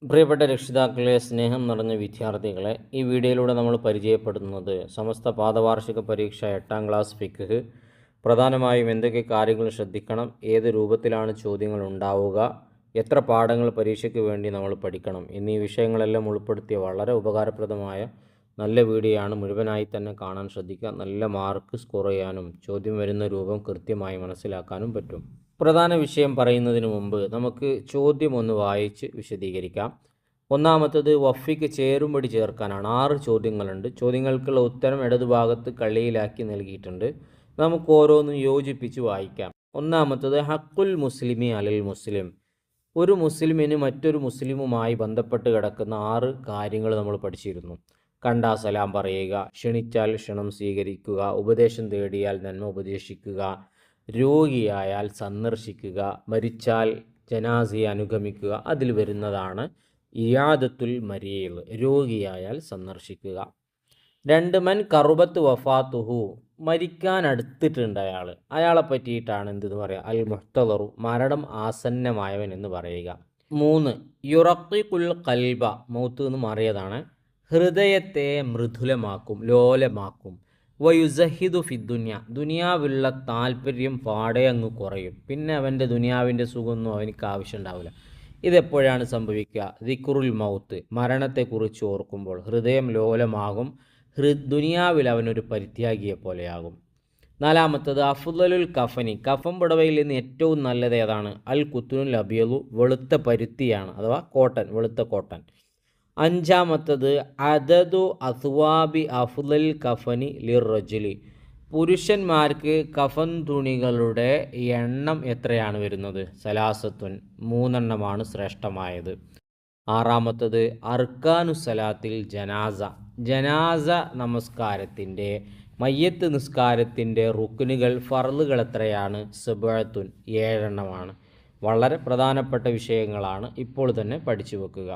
പ്രിയപ്പെട്ട രക്ഷിതാക്കളെ, സ്നേഹം നിറഞ്ഞ വിദ്യാർത്ഥികളെ, ഈ വീഡിയോയിലൂടെ നമ്മൾ പരിചയപ്പെടുന്നത് സമസ്ത പാദവാർഷിക പരീക്ഷ 8ാം ക്ലാസ് ഫിഖ്. പ്രധാനമായും എന്തൊക്കെ കാര്യങ്ങൾ ശ്രദ്ധിക്കണം, ഏത് രൂപത്തിലാണ് ചോദ്യങ്ങൾ ഉണ്ടാവുക, എത്ര പാഠങ്ങൾ പരീക്ഷയ്ക്ക് വേണ്ടി നമ്മൾ പഠിക്കണം എന്നീ വിഷയങ്ങളെല്ലാം ഉൾപ്പെടുത്തിയ വളരെ ഉപകാരപ്രദമായ നല്ല വീഡിയോ ആണ്. മുഴുവനായി തന്നെ കാണാൻ ശ്രദ്ധിക്കുക. നല്ല മാർക്ക് സ്കോർ ചെയ്യാനും ചോദ്യം വരുന്ന രൂപം കൃത്യമായി മനസ്സിലാക്കാനും പറ്റും. പ്രധാന വിഷയം പറയുന്നതിന് മുമ്പ് നമുക്ക് ചോദ്യം ഒന്ന് വായിച്ച് വിശദീകരിക്കാം. ഒന്നാമത്തത് വഫിക്ക് ചേരുംപടി ചേർക്കാനാണ്. 6 ചോദ്യങ്ങളുണ്ട്. ചോദ്യങ്ങൾക്കുള്ള ഉത്തരം ഇടതുഭാഗത്ത് കള്ളിയിലാക്കി നൽകിയിട്ടുണ്ട്. നമുക്ക് ഓരോന്നും യോജിപ്പിച്ച് വായിക്കാം. ഒന്നാമത്തത് ഹക്കുൽ മുസ്ലിമി അലൽ മുസ്ലിം. ഒരു മുസ്ലിമിന് മറ്റൊരു മുസ്ലിമുമായി ബന്ധപ്പെട്ട് കിടക്കുന്ന 6 കാര്യങ്ങൾ നമ്മൾ പഠിച്ചിരുന്നു. കണ്ടാൽ സലാം പറയുക, ക്ഷണിച്ചാൽ ക്ഷണം സ്വീകരിക്കുക, ഉപദേശം തേടിയാൽ നന്മ ഉപദേശിക്കുക, രോഗിയായാൽ സന്ദർശിക്കുക, മരിച്ചാൽ ജനാസയെ അനുഗമിക്കുക. അതിൽ വരുന്നതാണ് ഇയാദത്തുൽ മരീൽ, രോഗിയായാൽ സന്ദർശിക്കുക. 2, മൻ കറുബത്ത് വഫാത്തുഹു, മരിക്കാൻ അടുത്തിട്ടുണ്ട് അയാളെ പറ്റിയിട്ടാണ് എന്തെന്ന് പറയുക, അൽ മുഹ്തദറു, മരണം ആസന്നമായവൻ എന്ന് പറയുക. 3, യുറഖിഖുൽ ഖൽബ, മൗത്ത് എന്ന് മാറിയതാണ്, ഹൃദയത്തെ മൃദുലമാക്കും, ലോലമാക്കും. വയുസഹിദു ഫിദ്ദുന്യ, ദുനിയാവിലുള്ള താല്പര്യം പാടെ അങ്ങ് കുറയും. പിന്നെ അവൻ്റെ ദുനിയാവിൻ്റെ സുഖമൊന്നും അവനിക്ക് ആവശ്യമുണ്ടാവില്ല. ഇതെപ്പോഴാണ് സംഭവിക്കുക? ദിക്റുൽ മൗത്ത്, മരണത്തെക്കുറിച്ച് ഓർക്കുമ്പോൾ ഹൃദയം ലോലമാകും, ദുനിയാവിൽ അവനൊരു പരിത്യാഗിയെ പോലെയാകും. 4, അഫ്ളലുൽ കഫനി, കഫൻ പുടവയിൽ നിന്ന് ഏറ്റവും നല്ലത് ഏതാണ്? അൽ കുത്തുനുൽ അബിയലു, വെളുത്ത പരുത്തിയാണ്, അഥവാ കോട്ടൺ, വെളുത്ത കോട്ടൺ. 5, അദദു അസ്വാബി അഫ്ളൽ കഫനി ലിർറജുലി, പുരുഷന്മാർക്ക് കഫൻ തുണികളുടെ എണ്ണം എത്രയാണ് വരുന്നത്? സലാസത്തുൻ, 3 എണ്ണമാണ് ശ്രേഷ്ഠമായത്. 6, അർക്കാനു സലാത്തിൽ ജനാസ, ജനാസ നമസ്കാരത്തിൻ്റെ, മയ്യത്ത് നിസ്കാരത്തിൻ്റെ റുക്നുകൾ, ഫർളുകൾ എത്രയാണ്? സബഅത്തുൻ, 7 എണ്ണമാണ്. വളരെ പ്രധാനപ്പെട്ട വിഷയങ്ങളാണ്, ഇപ്പോൾ തന്നെ പഠിച്ചു വെക്കുക.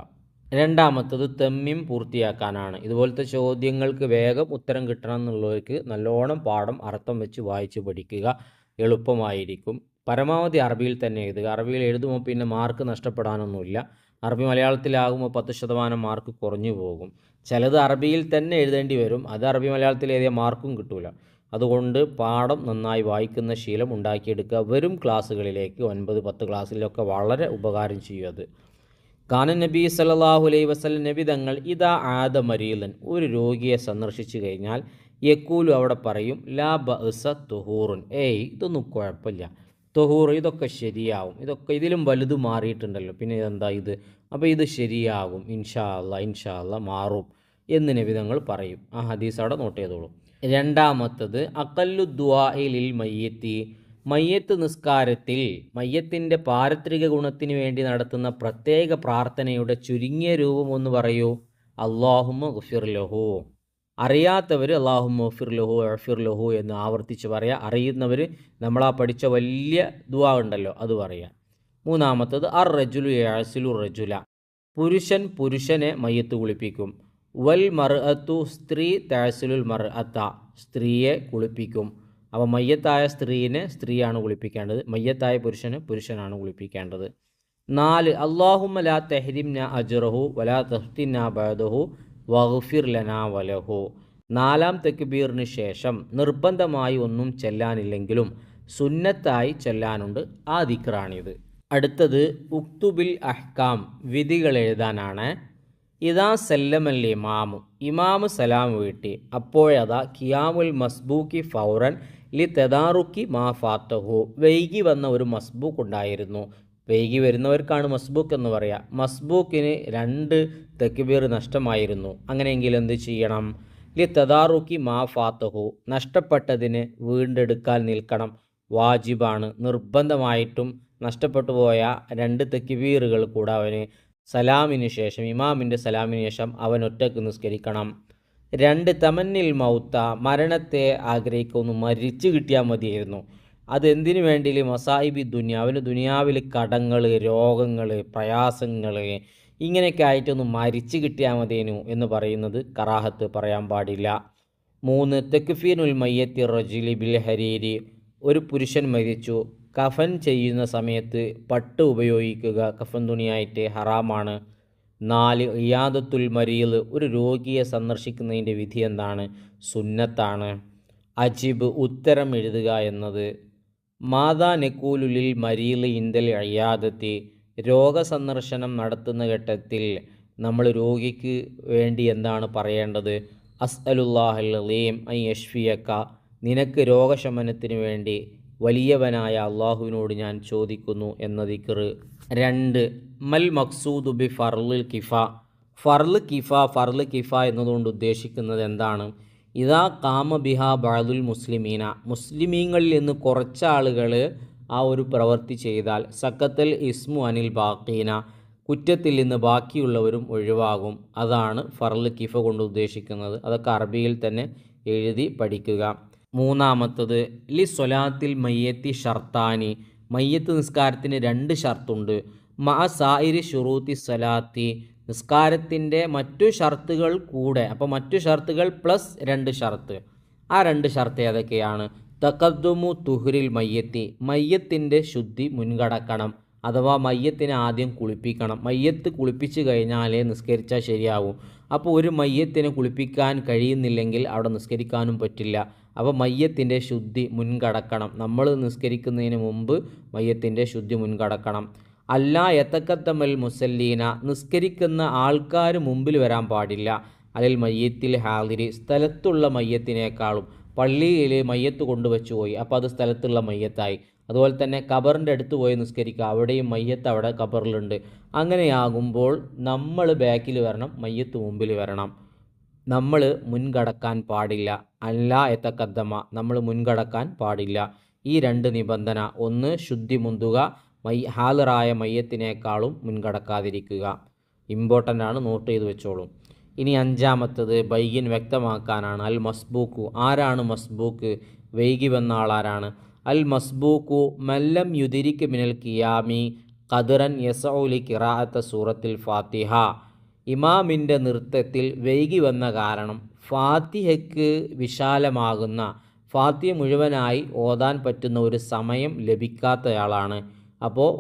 2, തമ്മീം പൂർത്തിയാക്കാനാണ്. ഇതുപോലത്തെ ചോദ്യങ്ങൾക്ക് വേഗം ഉത്തരം കിട്ടണം എന്നുള്ളവർക്ക് നല്ലോണം പാഠം അർത്ഥം വെച്ച് വായിച്ച് പഠിക്കുക, എളുപ്പമായിരിക്കും. പരമാവധി അറബിയിൽ തന്നെ എഴുതുക. അറബിയിൽ എഴുതുമ്പോൾ പിന്നെ മാർക്ക് നഷ്ടപ്പെടാനൊന്നുമില്ല. അറബി മലയാളത്തിലാകുമ്പോൾ 10% മാർക്ക് കുറഞ്ഞു പോകും. ചിലത് അറബിയിൽ തന്നെ എഴുതേണ്ടി വരും, അത് അറബി മലയാളത്തിൽ എഴുതിയ മാർക്കും കിട്ടൂല. അതുകൊണ്ട് പാഠം നന്നായി വായിക്കുന്ന ശീലം ഉണ്ടാക്കിയെടുക്കുക. വരും ക്ലാസ്സുകളിലേക്ക് 9, 10 ക്ലാസ്സിലൊക്കെ വളരെ ഉപകാരം ചെയ്യും അത്. കാന നബി സല്ലല്ലാഹു അലൈഹി വസല്ലം, നബി തങ്ങൾ ഇദാ ആദ മരീലൻ, ഒരു രോഗിയെ സന്ദർശിച്ചു കഴിഞ്ഞാൽ യക്കൂലു, അവിടെ പറയും, ലാ ബഅസ തുഹൂറുൻ, ഇതൊന്നും കുഴപ്പമില്ല, തുഹൂർ, ഇതൊക്കെ ശരിയാവും, ഇതൊക്കെ ഇതിലും വലുത് മാറിയിട്ടുണ്ടല്ലോ, പിന്നെ ഇതെന്താ ഇത്, അപ്പോൾ ഇത് ശരിയാകും, ഇൻഷാ അല്ലാ മാറും എന്ന് നബി തങ്ങൾ പറയും. ആ ഹദീസ് അവിടെ നോട്ട് ചെയ്തോളൂ. 2, അഖല്ലു ദുആഇ ലിൽ മയ്യിത്തി, മയ്യത്ത് നിസ്കാരത്തിൽ മയ്യത്തിൻ്റെ പാരത്രിക ഗുണത്തിന് വേണ്ടി നടത്തുന്ന പ്രത്യേക പ്രാർത്ഥനയുടെ ചുരുങ്ങിയ രൂപം ഒന്ന് പറയൂ. അല്ലാഹുമ്മ ഗഫിർ ലഹു. അറിയാത്തവർ അല്ലാഹുമ്മ ഗഫിർ ലഹു, ഗഫിർ ലഹു എന്ന് ആവർത്തിച്ച് പറയുക. അറിയുന്നവർ നമ്മളാ പഠിച്ച വലിയ ദുആ ഉണ്ടല്ലോ അത് പറയുക. 3, അർ റജുലു യഅസിലു റജുല, പുരുഷൻ പുരുഷനെ മയ്യത്ത് കുളിപ്പിക്കും. വൽ മർഅത്തു, സ്ത്രീ തഅസിലുൽ മർഅത്ത, സ്ത്രീയെ കുളിപ്പിക്കും. അപ്പോൾ മയ്യത്തായ സ്ത്രീനെ സ്ത്രീയാണ് കുളിപ്പിക്കേണ്ടത്, മയ്യത്തായ പുരുഷന് പുരുഷനാണ് കുളിപ്പിക്കേണ്ടത്. 4, അല്ലാഹുമ്മ ലാ തഹ്രിംന അജ്റഹു വലാ തഫ്തിന്ന ബഅദഹു വഗ്ഫിർ ലനാ വലഹു. 4ാം തക്ബീറിന് ശേഷം നിർബന്ധമായി ഒന്നും ചെല്ലാനില്ലെങ്കിലും സുന്നത്തായി ചെല്ലാനുണ്ട്, ആ ദിക്റാണിത്. അടുത്തത് ഉക്തുബിൽ അഹ്കാം, വിധികൾ എഴുതാനാണ്. ഇതാ സല്ലമൽ ഇമാമു, ഇമാമ് സലാം വീട്ടി, അപ്പോഴതാ ഖിയാമുൽ മസ്ബൂക്കി ഫൗറൻ ലി തെദാറുക്കി മാ ഫാത്തഹു, വൈകി വന്ന ഒരു മസ്ബൂക്ക് ഉണ്ടായിരുന്നു. വൈകി വരുന്നവർക്കാണ് മസ്ബൂക്ക് എന്ന് പറയുക. മസ്ബൂക്കിന് 2 തക്ബീർ നഷ്ടമായിരുന്നു. അങ്ങനെയെങ്കിൽ എന്ത് ചെയ്യണം? ലി തെദാറുക്കി മാ ഫാത്തഹു, നഷ്ടപ്പെട്ടതിന് വീണ്ടെടുക്കാൻ നിൽക്കണം. വാജിബാണ്, നിർബന്ധമായിട്ടും നഷ്ടപ്പെട്ടു പോയ 2 തക്ബീറുകൾ കൂടെ അവന് സലാമിന് ശേഷം, ഇമാമിൻ്റെ സലാമിന് ശേഷം അവൻ ഒറ്റക്ക് നിസ്കരിക്കണം. 2, തമന്നിൽ മൗത്ത, മരണത്തെ ആഗ്രഹിക്കുന്നു, മരിച്ചു കിട്ടിയാൽ മതിയായിരുന്നു. അതെന്തിനു വേണ്ടി? മസായിബി ദുനിയ, അവന് ദുനിയാവിൽ കടങ്ങൾ, രോഗങ്ങൾ, പ്രയാസങ്ങൾ, ഇങ്ങനെയൊക്കെ ആയിട്ടൊന്ന് മരിച്ചു കിട്ടിയാൽ മതിയേനു എന്ന് പറയുന്നത് കറാഹത്ത്, പറയാൻ പാടില്ല. 3, തക്ഫീനുൽ മയ്യത്തി റജുലി ബിൽ ഹരീരി, ഒരു പുരുഷൻ മരിച്ചു, കഫൻ ചെയ്യുന്ന സമയത്ത് പട്ട് ഉപയോഗിക്കുക കഫൻ തുണിയായിട്ട് ഹറാമാണ്. 4 ഇയാദത്തുൽ മരീദ്, ഒരു രോഗിയെ സന്ദർശിക്കുന്നതിൻ്റെ വിധി എന്താണ്? സുന്നത്താണ്. അജിബ്, ഉത്തരം എഴുതുക എന്നത്. മാതാ നഖൂലുലിൽ മരീദ് ഇൻദൽ ഇയാദത്തി, രോഗസന്ദർശനം നടത്തുന്ന ഘട്ടത്തിൽ നമ്മൾ രോഗിക്ക് വേണ്ടി എന്താണ് പറയേണ്ടത്? അസ്അലുല്ലാഹൽ അലീം അൻ യഷ്ഫിയക, നിനക്ക് രോഗശമനത്തിന് വേണ്ടി വലിയവനായ അള്ളാഹുവിനോട് ഞാൻ ചോദിക്കുന്നു എന്ന ദിക്ർ. 2 മൽ മഖ്സൂദു ബി ഫർളിൽ കിഫ, ഫർള് കിഫ എന്നതുകൊണ്ട് ഉദ്ദേശിക്കുന്നത് എന്താണ്? ഇദാ ഖാമ ബിഹ ബഅദുൽ മുസ്ലിമീന, മുസ്ലിമീങ്ങളിൽ നിന്ന് കുറച്ച് ആളുകൾ ആ ഒരു പ്രവൃത്തി ചെയ്താൽ സക്കത്തൽ ഇസ്മു അനിൽ ബാഖീന, കുറ്റത്തിൽ നിന്ന് ബാക്കിയുള്ളവരും ഒഴിവാകും. അതാണ് ഫർള് കിഫ കൊണ്ട് ഉദ്ദേശിക്കുന്നത്. അതൊക്കെ അറബിയിൽ തന്നെ എഴുതി പഠിക്കുക. 3 ലി സ്വലാത്തിൽ മയ്യത്തി ഷർത്താനി, മയ്യത്ത് നിസ്കാരത്തിന് 2 ഷർത്തുണ്ട്. മഅ സായിരി ഷുറൂത്തി സ്വലാത്തി, നിസ്കാരത്തിൻ്റെ മറ്റു ഷർത്തുകൾ കൂടെ, അപ്പോൾ മറ്റു ഷർത്തുകൾ പ്ലസ് 2 ഷർത്ത്. ആ 2 ഷർത്ത് ഏതൊക്കെയാണ്? തഖദ്ദുമു തുഹ്രിൽ മയ്യത്തി, മയ്യത്തിൻ്റെ ശുദ്ധി മുൻകടക്കണം, അഥവാ മയ്യത്തിനെ ആദ്യം കുളിപ്പിക്കണം. മയ്യത്ത് കുളിപ്പിച്ച് കഴിഞ്ഞാലേ നിസ്കരിച്ചാൽ ശരിയാവും. അപ്പോൾ ഒരു മയ്യത്തിനെ കുളിപ്പിക്കാൻ കഴിയുന്നില്ലെങ്കിൽ അവിടെ നിസ്കരിക്കാനും പറ്റില്ല. അപ്പോൾ മയ്യത്തിൻ്റെ ശുദ്ധി മുൻകടക്കണം. നമ്മൾ നിസ്കരിക്കുന്നതിന് മുമ്പ് മയ്യത്തിൻ്റെ ശുദ്ധി മുൻകടക്കണം. അല്ലാ യതഖദ്ദമൽ മുസല്ലീന, നിസ്കരിക്കുന്ന ആൾക്കാർ മുമ്പിൽ വരാൻ പാടില്ല. അലിൽ മയ്യത്തിൽ ഹാദിരി, സ്ഥലത്തുള്ള മയ്യത്തിനേക്കാളും. പള്ളിയിൽ മയ്യത്ത് കൊണ്ടുവച്ചു പോയി, അപ്പോൾ അത് സ്ഥലത്തുള്ള മയ്യത്തായി. അതുപോലെ തന്നെ ഖബറിൻ്റെ അടുത്ത് പോയി നിസ്കരിക്കുക, അവിടെയും മയ്യത്ത് അവിടെ ഖബറിലുണ്ട്. അങ്ങനെയാകുമ്പോൾ നമ്മൾ ബാക്കിൽ വരണം, മയ്യത്ത് മുമ്പിൽ വരണം. നമ്മൾ മുൻകടക്കാൻ പാടില്ല. അല്ലാ യതഖദ്ദമ, നമ്മൾ മുൻകടക്കാൻ പാടില്ല. ഈ 2 നിബന്ധന, ഒന്ന് ശുദ്ധി മുന്തുക, ഹാളിറായ മയ്യത്തിനേക്കാളും മുൻകടക്കാതിരിക്കുക. ഇമ്പോർട്ടൻ്റ് ആണ്, നോട്ട് ചെയ്ത് വെച്ചോളൂ. ഇനി 5 ബൈഗിൻ വ്യക്തമാക്കാനാണ്. അൽ മസ്ബൂക്കു, ആരാണ് മസ്ബൂക്ക്? വൈകി വന്ന ആളാരാണ്? അൽ മസ്ബൂക്കു മല്ലം യുദിരിക്ക് മിനൽ കിയാമി ഖദറൻ യസഉലി ഖിറാഅത്ത സൂറത്തിൽ ഫാത്തിഹ, ഇമാമിൻ്റെ നൃത്തത്തിൽ വൈകി വന്ന കാരണം ഫാത്തിഹയ്ക്ക് വിശാലമാകുന്ന, ഫാത്തിഹ മുഴുവനായി ഓതാൻ പറ്റുന്ന ഒരു സമയം ലഭിക്കാത്തയാളാണ്. അപ്പോൾ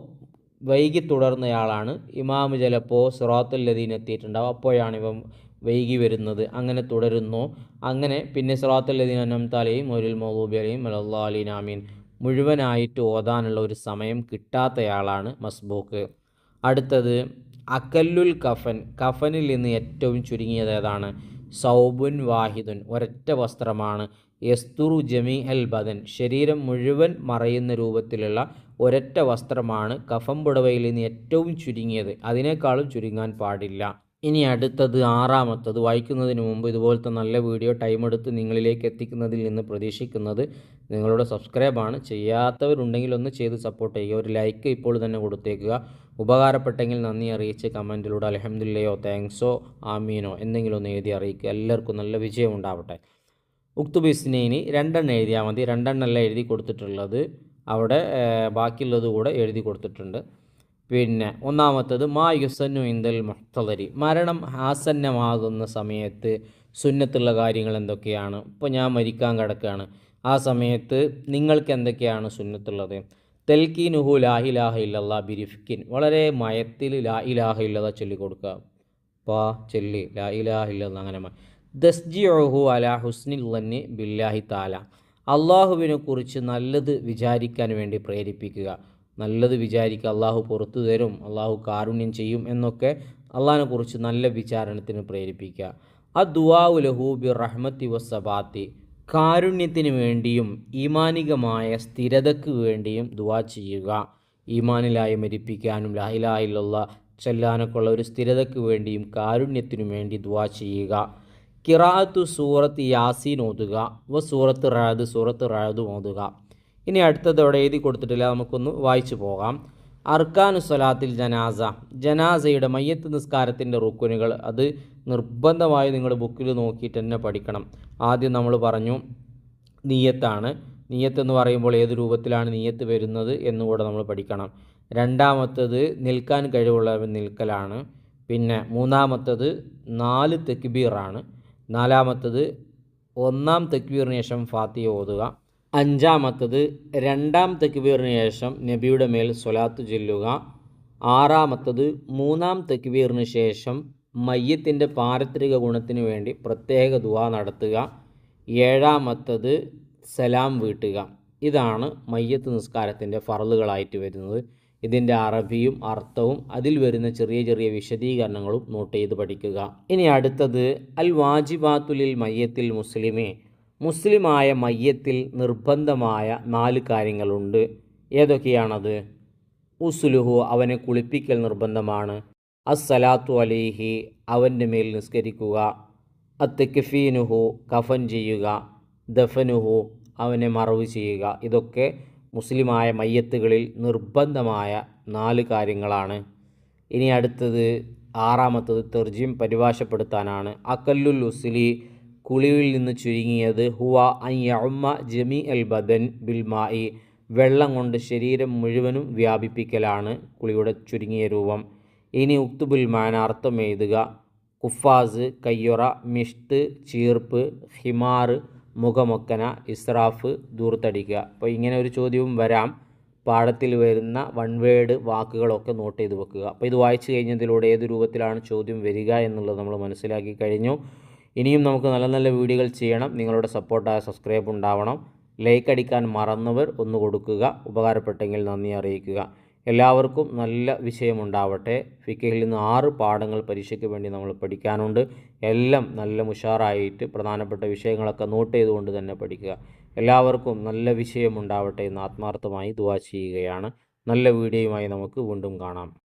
വൈകി തുടർന്നയാളാണ്. ഇമാമ് ചിലപ്പോൾ സിറാത്തുൽ ലദീൻ എത്തിയിട്ടുണ്ടാവും, അപ്പോഴാണ് ഇവ വൈകി വരുന്നത്. അങ്ങനെ തുടരുന്നു. അങ്ങനെ പിന്നെ സിറാത്തുൽ ലദീൻ അൻഅംത അലൈഹിം ഗൈറിൽ മഗ്ദൂബി അലൈഹിം വലദ്ദാലിൻ ആമീൻ മുഴുവനായിട്ട് ഓതാനുള്ള ഒരു സമയം കിട്ടാത്തയാളാണ് മസ്ബൂക്ക്. അടുത്തത് അക്കല്ലുൽ കഫൻ, കഫനിൽ നിന്ന് ഏറ്റവും ചുരുങ്ങിയത് ഏതാണ്? സൗബുൻ വാഹിദുൻ, ഒരൊറ്റ വസ്ത്രമാണ്. യസ്തുറു ജമീ അൽ ബദൻ, ശരീരം മുഴുവൻ മറയുന്ന രൂപത്തിലുള്ള ഒരൊറ്റ വസ്ത്രമാണ് കഫൻ പുടവയിൽ നിന്ന് ഏറ്റവും ചുരുങ്ങിയത്. അതിനേക്കാളും ചുരുങ്ങാൻ പാടില്ല. ഇനി അടുത്തത് 6 വായിക്കുന്നതിന് മുമ്പ് ഇതുപോലത്തെ നല്ല വീഡിയോ ടൈം എടുത്ത് നിങ്ങളിലേക്ക് എത്തിക്കുന്നതിൽ നിന്ന് പ്രതീക്ഷിക്കുന്നത് നിങ്ങളുടെ സബ്സ്ക്രൈബാണ്. ചെയ്യാത്തവരുണ്ടെങ്കിൽ ഒന്ന് ചെയ്ത് സപ്പോർട്ട് ചെയ്യുക. ഒരു ലൈക്ക് ഇപ്പോൾ തന്നെ കൊടുത്തേക്കുക. ഉപകാരപ്പെട്ടെങ്കിൽ നന്ദി അറിയിച്ച് കമൻറ്റിലൂടെ അൽഹംദുലില്ലയോ താങ്ക്സോ ആമീനോ എന്തെങ്കിലും ഒന്ന് എഴുതി അറിയിക്കുക. എല്ലാവർക്കും നല്ല വിജയം ഉണ്ടാവട്ടെ. ഉക്തുബിസ്നൈനി 2 എഴുതിയാൽ മതി. 2 എഴുതി കൊടുത്തിട്ടുള്ളത് അവിടെ ബാക്കിയുള്ളത് കൂടെ എഴുതി കൊടുത്തിട്ടുണ്ട്. പിന്നെ 1 മാ യുസന്നു ഇന്ദൽ മുഹ്തദരി, മരണം ആസന്നമാകുന്ന സമയത്ത് സുന്നത്തുള്ള കാര്യങ്ങൾ എന്തൊക്കെയാണ്? ഇപ്പോൾ ഞാൻ മരിക്കാൻ കിടക്കുകയാണ്, ആ സമയത്ത് നിങ്ങൾക്ക് എന്തൊക്കെയാണ് സുന്നത്തുള്ളത്? തൽക്കീനുഹു ലാ ഇലാഹ ഇല്ലല്ലാ ബിരിഫ്കിൻ, വളരെ മയത്തിൽ ലാ ഇലാഹ ഇല്ലല്ലാ ചൊല്ലിക്കൊടുക്കുക. ചൊല്ലി ലാ ഇലാഹ ഇല്ലല്ലാ, അങ്ങനെ. ദസ്ജിഉഹു അലാ ഹുസ്നിൽ ളന്നി ബില്ലാഹി തആല, അള്ളാഹുവിനെ കുറിച്ച് നല്ലത് വിചാരിക്കാൻ വേണ്ടി പ്രേരിപ്പിക്കുക. നല്ലത് വിചാരിക്കുക, അള്ളാഹു പുറത്തു തരും, അള്ളാഹു കാരുണ്യം ചെയ്യും എന്നൊക്കെ അള്ളാഹിനെ കുറിച്ച് നല്ല വിചാരണത്തിന് പ്രേരിപ്പിക്കുക. അദ്ദുആഉ ലഹു ബിറഹ്മത്തി വസ്സബാത്തി, കാരുണ്യത്തിന് വേണ്ടിയും ഈമാനികമായ സ്ഥിരതയ്ക്ക് വേണ്ടിയും ദുആ ചെയ്യുക. ഈമാനിലായി മരിപ്പിക്കാനും ലാ ഇലാഹ ഇല്ലല്ലാ ചൊല്ലാനൊക്കെ ഉള്ള ഒരു സ്ഥിരതയ്ക്ക് വേണ്ടിയും കാരുണ്യത്തിനു വേണ്ടി ദുആ ചെയ്യുക. ഖിറാഅത്തു സൂറത്ത് യാസീൻ ഓതുക. സൂറത്ത് റഅദ് ഓതുക. ഇനി അടുത്തത് അവിടെ എഴുതി കൊടുത്തിട്ടില്ല, നമുക്കൊന്ന് വായിച്ചു പോകാം. അർക്കാനു സ്വലാത്തിൽ ജനാസ, ജനാസയുടെ മയ്യത്ത് നിസ്കാരത്തിൻ്റെ റുക്കുനുകൾ, അത് നിർബന്ധമായി നിങ്ങൾ ബുക്കിൽ നോക്കിയിട്ട് തന്നെ പഠിക്കണം. ആദ്യം നമ്മൾ പറഞ്ഞു നിയ്യത്താണ്. നിയ്യത്ത് എന്ന് പറയുമ്പോൾ ഏത് രൂപത്തിലാണ് നിയ്യത്ത് വരുന്നത് എന്നുകൂടെ നമ്മൾ പഠിക്കണം. 2 നിൽക്കാൻ കഴിവുള്ളവൻ നിൽക്കലാണ്. പിന്നെ 3 4 തക്ബീറാണ്. 4 1 തക്ബീറിന് ശേഷം ഫാത്തിഹ ഓതുക. 5 2 തക്ബീറിന് ശേഷം നബിയുടെ മേൽ സ്വലാത്ത് ചൊല്ലുക. ആറാമത്തത് മൂന്നാം തക്ബീറിന് ശേഷം മയ്യത്തിൻ്റെ പാരത്രിക ഗുണത്തിന് വേണ്ടി പ്രത്യേക ദുആ നടത്തുക. ഏഴാമത്തത് സലാം വീട്ടുക. ഇതാണ് മയ്യത്ത് നിസ്കാരത്തിൻ്റെ ഫർളുകളായിട്ട് വരുന്നത്. ഇതിൻ്റെ അറബിയും അർത്ഥവും അതിൽ വരുന്ന ചെറിയ ചെറിയ വിശദീകരണങ്ങളും നോട്ട് ചെയ്ത് പഠിക്കുക. ഇനി അടുത്തത് അൽ വാജിബാത്തുലിൽ മയ്യത്തിൽ മുസ്ലിമേ, മുസ്ലിമായ മയ്യത്തിൽ നിർബന്ധമായ 4 കാര്യങ്ങളുണ്ട്. ഏതൊക്കെയാണത്? ഉസ്ലുഹു, അവനെ കുളിപ്പിക്കൽ നിർബന്ധമാണ്. അസ്സലാത്തു അലൈഹി, അവൻ്റെ മേൽ നിസ്കരിക്കുക. അത്തക്ഫീനുഹു, കഫൻ ചെയ്യുക. ദഫനുഹു, അവനെ മറവ് ചെയ്യുക. ഇതൊക്കെ മുസ്ലിമായ മയ്യത്തുകളിൽ നിർബന്ധമായ 4 കാര്യങ്ങളാണ്. ഇനി അടുത്തത് ആറാമത്തത് തർജീം പരിഭാഷപ്പെടുത്താനാണ്. അക്കല്ലുൽ ഉസ്ലി, കുളിയിൽ നിന്ന് ചുരുങ്ങിയത്. ഹുവ അൻ യഉമ്മ ജമീ അൽ ബദൻ ബിൽ മായി, വെള്ളം കൊണ്ട് ശരീരം മുഴുവനും വ്യാപിപ്പിക്കലാണ് കുളിയുടെ ചുരുങ്ങിയ രൂപം. ഇനി ഉക്തുബുൽ മാന, അർത്ഥം എഴുതുക. കുഫാസ്, കയ്യൊറ. മിഷ്ത്, ചീർപ്പ്. ഹിമാർ, മുഖമൊക്കന. ഇസ്രാഫ്, ദൂർത്തടിക്കുക. അപ്പോൾ ഇങ്ങനെ ഒരു ചോദ്യവും വരാം. പാഠത്തിൽ വരുന്ന വൺ വേഡ് വാക്കുകളൊക്കെ നോട്ട് ചെയ്ത് വെക്കുക. അപ്പോൾ ഇത് വായിച്ചു കഴിഞ്ഞതിലൂടെ ഏത് രൂപത്തിലാണ് ചോദ്യം വരിക എന്നുള്ളത് നമ്മൾ മനസ്സിലാക്കി കഴിഞ്ഞു. ഇനിയും നമുക്ക് നല്ല നല്ല വീഡിയോകൾ ചെയ്യണം. നിങ്ങളുടെ സപ്പോർട്ടായ സബ്സ്ക്രൈബ് ഉണ്ടാവണം. ലൈക്ക് അടിക്കാൻ മറന്നവർ ഒന്ന് കൊടുക്കുക. ഉപകാരപ്പെട്ടെങ്കിൽ നന്ദി അറിയിക്കുക. എല്ലാവർക്കും നല്ല വിഷയമുണ്ടാവട്ടെ. ഫിഖിൽ നിന്ന് 6 പാഠങ്ങൾ പരീക്ഷയ്ക്ക് വേണ്ടി നമ്മൾ പഠിക്കാനുണ്ട്. എല്ലാം നല്ല ഉഷാറായിട്ട് പ്രധാനപ്പെട്ട വിഷയങ്ങളൊക്കെ നോട്ട് ചെയ്തുകൊണ്ട് തന്നെ പഠിക്കുക. എല്ലാവർക്കും നല്ല വിഷയമുണ്ടാവട്ടെ എന്ന് ആത്മാർത്ഥമായി ദുആ ചെയ്യുകയാണ്. നല്ല വീഡിയോയുമായി നമുക്ക് വീണ്ടും കാണാം.